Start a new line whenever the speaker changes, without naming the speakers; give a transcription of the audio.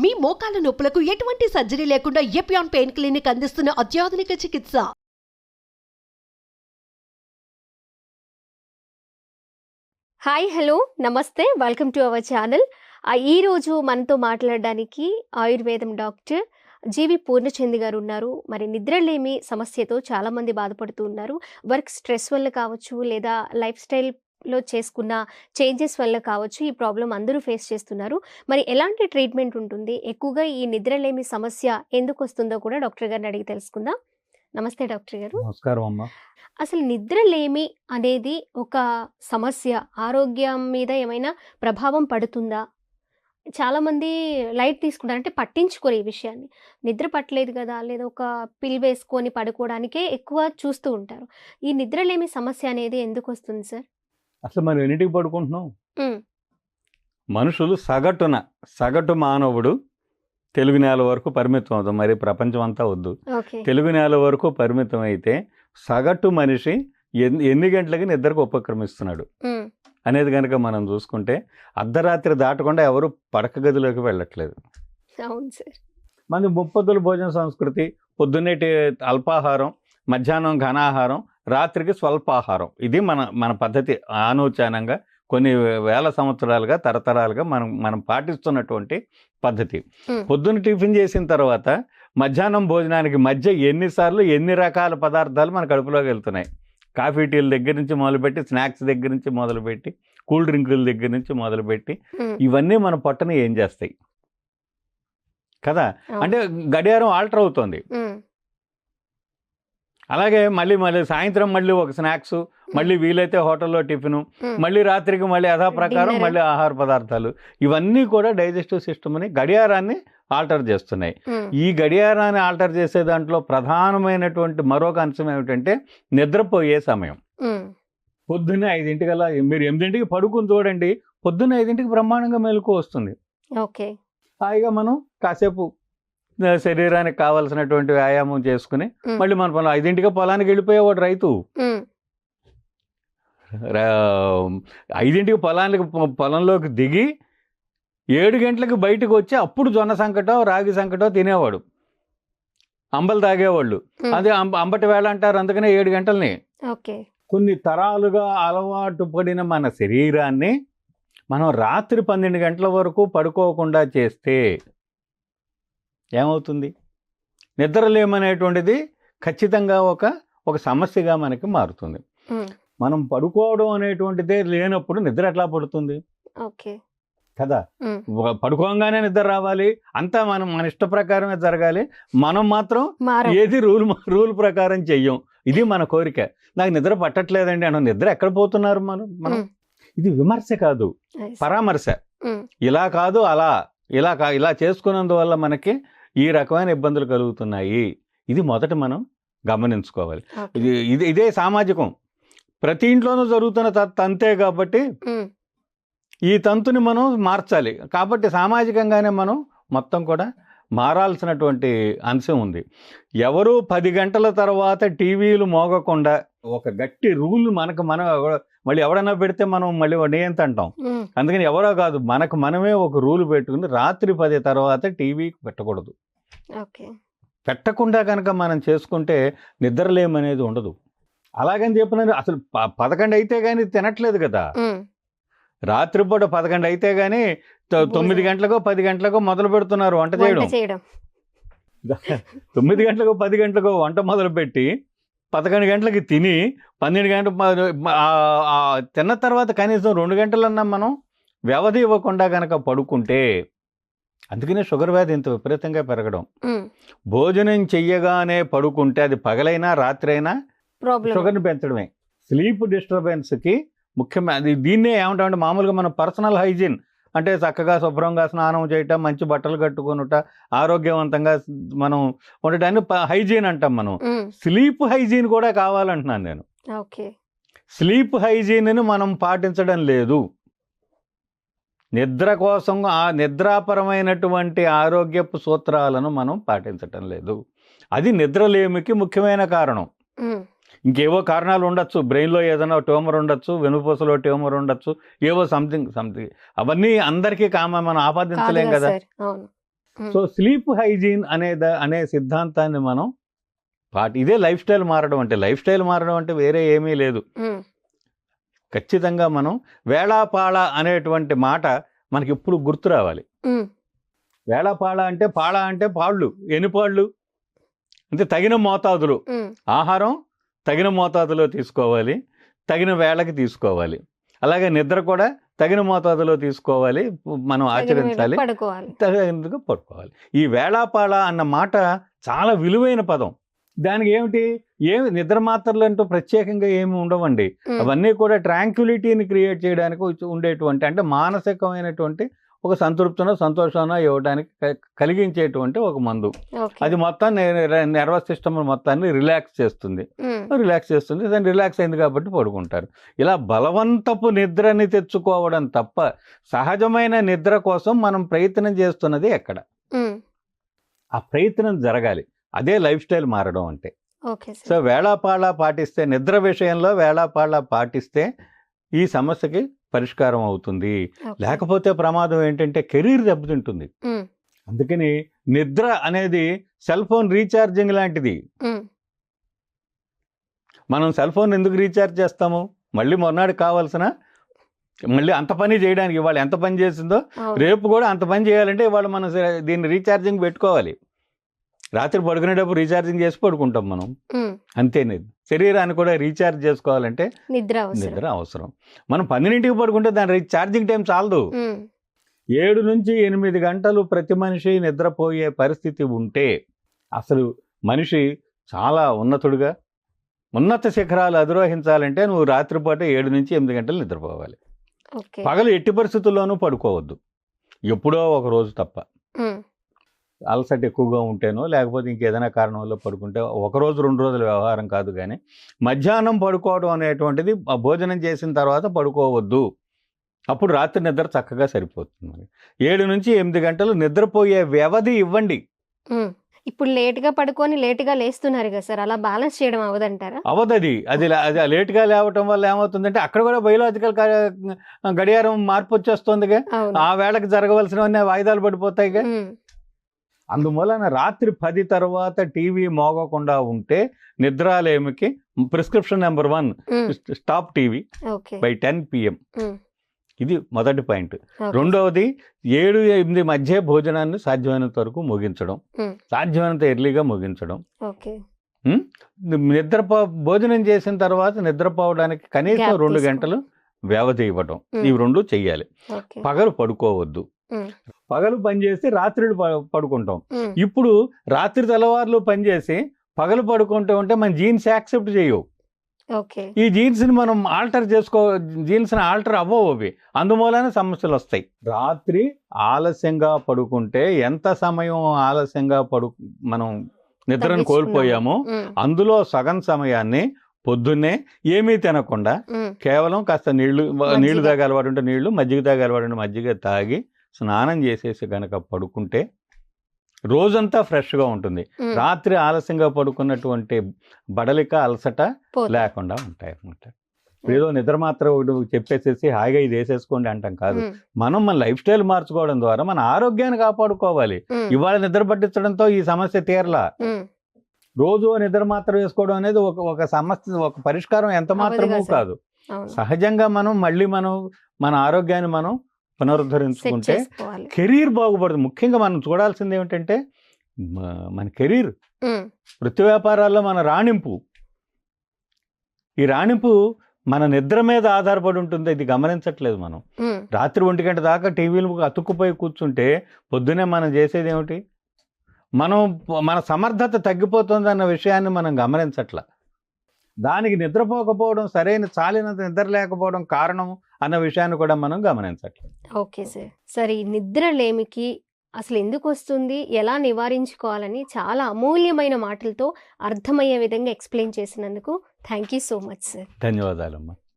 మీ మోకాల నొప్పులకు ఎటువంటి సర్జరీ లేకుండా ఎపియాన్ పెయిన్ క్లినిక్ అందిస్తున్న అత్యాధునిక చికిత్స.
హాయ్ హలో నమస్తే వెల్కమ్ టు అవర్ ఛానల్. ఈరోజు మనతో మాట్లాడడానికి ఆయుర్వేదం డాక్టర్ జీవి పూర్ణచంద్ గారు ఉన్నారు. మరి నిద్రలేమి సమస్యతో చాలామంది బాధపడుతూ ఉన్నారు. వర్క్ స్ట్రెస్ వల్ల కావచ్చు, లేదా లైఫ్ స్టైల్లో చేసుకున్న చేంజెస్ వల్ల కావచ్చు, ఈ ప్రాబ్లం అందరూ ఫేస్ చేస్తున్నారు. మరి ఎలాంటి ట్రీట్మెంట్ ఉంటుంది, ఎక్కువగా ఈ నిద్రలేమి సమస్య ఎందుకు వస్తుందో కూడా డాక్టర్ గారిని అడిగి తెలుసుకుందాం. నమస్తే డాక్టర్ గారు.
నమస్కారం అమ్మా.
అసలు నిద్రలేమి అనేది ఒక సమస్య, ఆరోగ్యం మీద ఏమైనా ప్రభావం పడుతుందా? చాలామంది లైట్ తీసుకుంటారు, అంటే పట్టించుకోరు ఈ విషయాన్ని. నిద్ర పట్టలేదు కదా, లేదా ఒక పిల్ వేసుకొని పడుకోవడానికే ఎక్కువ చూస్తూ ఉంటారు. ఈ నిద్రలేమి సమస్య అనేది ఎందుకు వస్తుంది సార్?
అసలు మనం ఎన్నిటికి పడుకుంటున్నాం?
ఉమ్,
మనుషులు సగటు మానవుడు తెలుగు నేల వరకు పరిమితం అవుతాం. మరి ప్రపంచం అంతా వద్దు,
ఓకే.
తెలుగు నేల వరకు పరిమితం అయితే సగటు మనిషి ఎన్ని గంటలకి నిద్రకు ఉపక్రమిస్తున్నాడు
ఉమ్,
అనేది కనుక మనం చూసుకుంటే అర్ధరాత్రి దాటకుండా ఎవరు పడక గదిలోకి వెళ్ళట్లేదు.
అవును సార్.
మనది ముప్పొద్దుల భోజన సంస్కృతి. పొద్దున్నేటి అల్పాహారం, మధ్యాహ్నం ఘనాహారం, రాత్రికి స్వల్పాహారం. ఇది మన పద్ధతి. ఆనూచానంగా కొన్ని వేల సంవత్సరాలుగా తరతరాలుగా మనం పాటిస్తున్నటువంటి పద్ధతి. పొద్దున్న టిఫిన్ చేసిన తర్వాత మధ్యాహ్నం భోజనానికి మధ్య ఎన్నిసార్లు ఎన్ని రకాల పదార్థాలు మన కడుపులోకి వెళ్తున్నాయి. కాఫీ టీల దగ్గర నుంచి మొదలుపెట్టి, స్నాక్స్ దగ్గర నుంచి మొదలుపెట్టి, కూల్ డ్రింకుల దగ్గర నుంచి మొదలుపెట్టి, ఇవన్నీ మన పొట్టని ఏం చేస్తాయి కదా. అంటే గడియారం ఆల్టర్ అవుతుంది. అలాగే మళ్ళీ సాయంత్రం మళ్ళీ ఒక స్నాక్స్, మళ్ళీ వీలైతే హోటల్లో టిఫిను, మళ్ళీ రాత్రికి మళ్ళీ యథాప్రకారం మళ్ళీ ఆహార పదార్థాలు. ఇవన్నీ కూడా డైజెస్టివ్ సిస్టమ్ని, గడియారాన్ని ఆల్టర్ చేస్తున్నాయి. ఈ గడియారాన్ని ఆల్టర్ చేసే దాంట్లో ప్రధానమైనటువంటి మరొక అంశం ఏమిటంటే నిద్రపోయే సమయం. పొద్దున్నే 5:00కల్లా, మీరు 8:00కి పడుకుని చూడండి, పొద్దున్న 5:00కి బ్రహ్మాండంగా మెలకు వస్తుంది.
ఓకే.
హాయిగా మనం కాసేపు శరీరానికి కావాల్సినటువంటి వ్యాయామం చేసుకుని మళ్ళీ మన 5:00కి పొలానికి వెళ్ళిపోయేవాడు రైతు. 5:00కి పొలంలోకి దిగి 7 గంటలకు బయటకు వచ్చి అప్పుడు జొన్న సంకటో రాగి సంకటో తినేవాడు, అంబలు తాగేవాళ్ళు. అదే అంబటి వేళ అంటారు, అందుకనే 7 గంటలని.
ఓకే.
కొన్ని తరాలుగా అలవాటు పడిన మన శరీరాన్ని మనం రాత్రి 12 గంటల వరకు పడుకోకుండా చేస్తే ఏమవుతుంది? నిద్రలేమనేటువంటిది ఖచ్చితంగా ఒక సమస్యగా మనకి మారుతుంది. మనం పడుకోవడం అనేటువంటిదే లేనప్పుడు నిద్ర ఎట్లా పడుతుంది కదా. పడుకోగానే నిద్ర రావాలి, అంతా మన ఇష్ట ప్రకారమే జరగాలి. మనం మాత్రం ఏది రూల్ ప్రకారం చెయ్యం. ఇది మన కోరిక. నాకు నిద్ర పట్టట్లేదండి అన్న, నిద్ర ఎక్కడ పోతున్నారు మనం? ఇది విమర్శ కాదు, పరామర్శ. ఇలా కాదు అలా, ఇలా చేసుకున్నందువల్ల మనకి ఈ రకమైన ఇబ్బందులు కలుగుతున్నాయి. ఇది మొదట మనం గమనించుకోవాలి. ఇదే సామాజికం, ప్రతి ఇంట్లోనూ జరుగుతున్న తంతే. కాబట్టి ఈ తంతుని మనం మార్చాలి. కాబట్టి సామాజికంగానే మనం మొత్తం కూడా మారాల్సినటువంటి అంశం ఉంది. ఎవరు 10 గంటల తర్వాత టీవీలు మోగకుండా ఒక గట్టి రూల్ మనం మళ్ళీ ఎవడన్నా పెడితే మనం మళ్ళీ ఏంత అంటాం. అందుకని ఎవరో కాదు, మనమే ఒక రూల్ పెట్టుకుని రాత్రి 10 తర్వాత టీవీ పెట్టకూడదు. పెట్టకుండా కనుక మనం చేసుకుంటే నిద్రలేమనేది ఉండదు. అలాగని చెప్పిన అసలు 11 అయితే కానీ తినట్లేదు కదా. రాత్రిపూట 11 అయితే కానీ 9 గంటలకో 10 గంటలకో మొదలు పెడుతున్నారు వంట చేయడం. 9 గంటలకో 10 గంటలకో వంట మొదలు పెట్టి 11 గంటలకి తిని 12 గంటలు తిన్న తర్వాత కనీసం 2 గంటలన్నా మనం వ్యవధి ఇవ్వకుండా కనుక పడుకుంటే, అందుకనే షుగర్ వ్యాధి ఇంత విపరీతంగా పెరగడం. భోజనం చెయ్యగానే పడుకుంటే అది పగలైనా రాత్రి అయినా షుగర్ని పెంచడమే. స్లీప్ డిస్టర్బెన్స్కి ముఖ్యమైన దీన్నే ఏమంటామంటే, మామూలుగా మనం పర్సనల్ హైజీన్ అంటే చక్కగా శుభ్రంగా స్నానం చేయటం, మంచి బట్టలు కట్టుకొనుట, ఆరోగ్యవంతంగా మనం ఉండటాన్ని హైజీన్ అంటాం మనం. స్లీప్ హైజీన్ కూడా కావాలంటున్నాను నేను. స్లీప్ హైజీన్ని మనం పాటించడం లేదు. నిద్ర కోసం ఆ నిద్రాపరమైనటువంటి ఆరోగ్యపు సూత్రాలను మనం పాటించటం లేదు. అది నిద్రలేమికి ముఖ్యమైన కారణం. ఇంకేవో కారణాలు ఉండొచ్చు, బ్రెయిన్లో ఏదైనా ట్యూమర్ ఉండొచ్చు, వెనుపూసలో ట్యూమర్ ఉండొచ్చు, ఏవో సంథింగ్. అవన్నీ అందరికీ మనం ఆపాదించలేం కదా. సో స్లీప్ హైజీన్ అనే సిద్ధాంతాన్ని మనం ఇదే లైఫ్ స్టైల్ మారడం అంటే. లైఫ్ స్టైల్ మారడం అంటే వేరే ఏమీ లేదు. ఖచ్చితంగా మనం వేళాపాళ అనేటువంటి మాట మనకి ఎప్పుడు గుర్తు రావాలి. వేళాపాళ అంటే పాళ అంటే పాళ్ళు, ఎన్ని పాళ్ళు అంటే తగిన మోతాదులో ఆహారం తగిన మోతాదులో తీసుకోవాలి, తగిన వేళకి తీసుకోవాలి. అలాగే నిద్ర కూడా తగిన మోతాదులో తీసుకోవాలి, మనం ఆచరించాలి, తగినందుకు పడుకోవాలి. ఈ వేళాపాళ అన్న మాట చాలా విలువైన పదం. దానికి ఏమి నిద్ర మాత్రలు అంటూ ప్రత్యేకంగా ఏమి ఉండవండి. అవన్నీ కూడా ట్రాంక్యులిటీని క్రియేట్ చేయడానికి ఉండేటువంటి, అంటే మానసికమైనటువంటి ఒక సంతృప్తినో సంతోషానో ఇవ్వడానికి కలిగించేటువంటి ఒక మందు. అది మొత్తం నర్వస్ సిస్టమ్ మొత్తాన్ని రిలాక్స్ చేస్తుంది. దాన్ని రిలాక్స్ అయింది కాబట్టి పడుకుంటారు. ఇలా బలవంతపు నిద్రని తెచ్చుకోవడం తప్ప సహజమైన నిద్ర కోసం మనం ప్రయత్నం చేస్తున్నది ఎక్కడ? ఆ ప్రయత్నం జరగాలి. అదే లైఫ్ స్టైల్ మారడం అంటే. సో వేళాపాళ పాటిస్తే, నిద్ర విషయంలో వేళాపాళ పాటిస్తే ఈ సమస్యకి పరిష్కారం అవుతుంది. లేకపోతే ప్రమాదం ఏంటంటే కెరీర్ దెబ్బతింటుంది. అందుకని నిద్ర అనేది సెల్ ఫోన్ రీఛార్జింగ్ లాంటిది. మనం సెల్ ఫోన్ ఎందుకు రీఛార్జ్ చేస్తాము? మళ్ళీ మొన్నటి కావాల్సిన మళ్ళీ అంత పని చేయడానికి. ఇవాళ ఎంత పని చేసిందో రేపు కూడా అంత పని చేయాలంటే ఇవాళ మనం దీన్ని రీఛార్జింగ్ పెట్టుకోవాలి. రాత్రి పడుకునేటప్పుడు రీఛార్జింగ్ చేసి పడుకుంటాం మనం, అంతేనే. శరీరాన్ని కూడా రీఛార్జ్ చేసుకోవాలంటే నిద్ర అవసరం. మనం 12ంటికి పడుకుంటే దాని ఛార్జింగ్ టైం చాలదు. 7 నుంచి 8 గంటలు ప్రతి మనిషి నిద్రపోయే పరిస్థితి ఉంటే అసలు మనిషి చాలా ఉన్నతుడుగా, ఉన్నత శిఖరాలు అధిరోహించాలంటే నువ్వు రాత్రిపూట 7 నుంచి 8 గంటలు నిద్రపోవాలి. పగలు ఎట్టి పరిస్థితుల్లోనూ పడుకోవద్దు, ఎప్పుడో ఒక రోజు తప్ప. అలసట ఎక్కువగా ఉంటేనో లేకపోతే ఇంకేదైనా కారణం వల్ల పడుకుంటే 1 రోజు 2 రోజుల వ్యవహారం కాదు. కానీ మధ్యాహ్నం పడుకోవడం అనేటువంటిది భోజనం చేసిన తర్వాత పడుకోవద్దు. అప్పుడు రాత్రి నిద్ర చక్కగా సరిపోతుంది. 7 నుంచి 8 గంటలు నిద్రపోయే వ్యవధి ఇవ్వండి.
ఇప్పుడు లేట్గా పడుకొని లేట్గా లేస్తున్నారు కదా సార్, అలా బ్యాలెన్స్ చేయడం అవదంటారా?
అవదది. అది లేట్గా లేవటం వల్ల ఏమవుతుందంటే అక్కడ కూడా బయోలాజికల్ గడియారం మార్పు వచ్చేస్తుందిగా. ఆ వేళకి జరగవలసినవన్నీ వాయిదాలు పడిపోతాయిగా. అందువలన రాత్రి 10 తర్వాత టీవీ మోగకుండా ఉంటే నిద్రాలేమికి prescription number 1 stop TV by 10 PM. ఇది మొదటి పాయింట్. రెండవది 7-8 మధ్య భోజనాన్ని సాధ్యమైనంత వరకు ముగించడం, సాధ్యమైనంత ఎర్లీగా ముగించడం. భోజనం చేసిన తర్వాత నిద్రపోవడానికి కనీసం 2 గంటలు వ్యవధి ఇవ్వడం. ఇవి 2 చెయ్యాలి. పగలు పడుకోవద్దు. పగలు పనిచేసి రాత్రులు పడుకుంటాం. ఇప్పుడు రాత్రి తెల్లవారులు పనిచేసి పగలు పడుకుంటూ ఉంటే మన జీన్స్ యాక్సెప్ట్ చేయవు. ఈ జీన్స్ని మనం జీన్స్ని ఆల్టర్ అవ్వవు అవి. అందువలన సమస్యలు వస్తాయి. రాత్రి ఆలస్యంగా పడుకుంటే ఎంత సమయం ఆలస్యంగా మనం నిద్రను కోల్పోయామో అందులో సగం సమయాన్ని పొద్దున్నే ఏమీ తినకుండా కేవలం కాస్త నీళ్లు తాగే అలవాటు ఉంటే నీళ్లు, మజ్జిగ తాగే అలవాటు ఉంటే మజ్జిగ తాగి స్నానం చేసేసి కనుక పడుకుంటే రోజంతా ఫ్రెష్గా ఉంటుంది. రాత్రి ఆలస్యంగా పడుకున్నటువంటి బడలిక, అలసట లేకుండా ఉంటాయి అన్నమాట. ఏదో నిద్ర మాత్రం చెప్పేసేసి హాయిగా ఇది వేసేసుకోండి అంటాం కాదు. మనం మన లైఫ్ స్టైల్ మార్చుకోవడం ద్వారా మన ఆరోగ్యాన్ని కాపాడుకోవాలి. ఇవాళ నిద్ర పట్టించడంతో ఈ సమస్య తీరలా. రోజు నిద్ర మాత్రం వేసుకోవడం అనేది ఒక సమస్య, ఒక పరిష్కారం ఎంత మాత్రమూ కాదు. సహజంగా మనం మన ఆరోగ్యాన్ని మనం పునరుద్ధరించుకుంటే కెరీర్ బాగుపడుతుంది. ముఖ్యంగా మనం చూడాల్సింది ఏమిటంటే మన కెరీర్, వృత్తి వ్యాపారాల్లో మన రాణింపు. ఈ రాణింపు మన నిద్ర మీద ఆధారపడి ఉంటుంది. ఇది గమనించట్లేదు మనం. రాత్రి 1 గంట దాకా టీవీలు అతుక్కుపోయి కూర్చుంటే పొద్దునే మనం చేసేది ఏమిటి? మన సమర్థత తగ్గిపోతుంది అన్న విషయాన్ని మనం గమనించట్ల. దానికి నిద్రపోకపోవడం, చాలినంత నిద్ర లేకపోవడం కారణం అన్న విషయాన్ని కూడా మనం గమనించట్లేదు.
ఓకే సార్, ఈ నిద్రలేమికి అసలు ఎందుకు వస్తుంది, ఎలా నివారించుకోవాలని చాలా అమూల్యమైన మాటలతో అర్థమయ్యే విధంగా ఎక్స్ప్లెయిన్ చేసినందుకు thank you so much sir.
ధన్యవాదాలమ్మా.